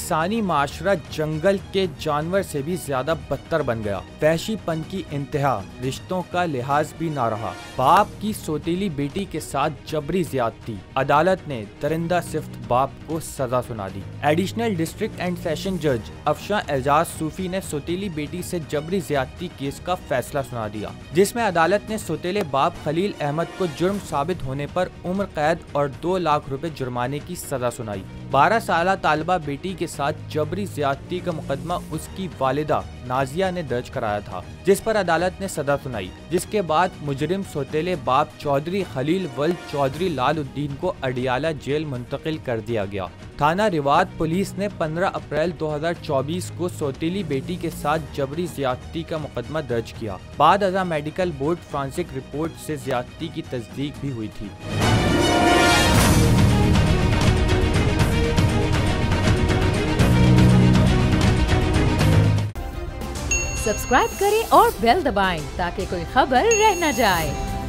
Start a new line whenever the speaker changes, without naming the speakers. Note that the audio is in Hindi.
इंसानी माशरा जंगल के जानवर से भी ज्यादा बदतर बन गया। वहशीपन की इंतहा, रिश्तों का लिहाज भी ना रहा। बाप की सौतेली बेटी के साथ जबरी ज्यादती, अदालत ने दरिंदा सिफ्त बाप को सजा सुना दी। एडिशनल डिस्ट्रिक्ट एंड सेशन जज अफशा एजाज सूफी ने सौतेली बेटी से जबरी ज्यादती केस का फैसला सुना दिया, जिसमें अदालत ने सौतेले बाप खलील अहमद को जुर्म साबित होने पर उम्र कैद और 2 लाख रुपए जुर्माने की सजा सुनाई। 12 साल तालिबा बेटी के साथ जबरी ज्यादती का मुकदमा उसकी वालिदा नाजिया ने दर्ज कराया था, जिस पर अदालत ने सजा सुनाई, जिसके बाद मुजरिम सौतेले बाप चौधरी खलील वल्द चौधरी लालउद्दीन को अडियाला जेल मुंतकिल कर दिया गया। थाना रिवाद पुलिस ने 15 अप्रैल 2024 को सौतेली बेटी के साथ जबरी ज्यादती का मुकदमा दर्ज किया। बाद अज़ा मेडिकल बोर्ड फॉरेंसिक रिपोर्ट से ज्यादती की तस्दीक भी हुई थी।
सब्सक्राइब करें और बेल दबाएं ताकि कोई खबर रह न जाए।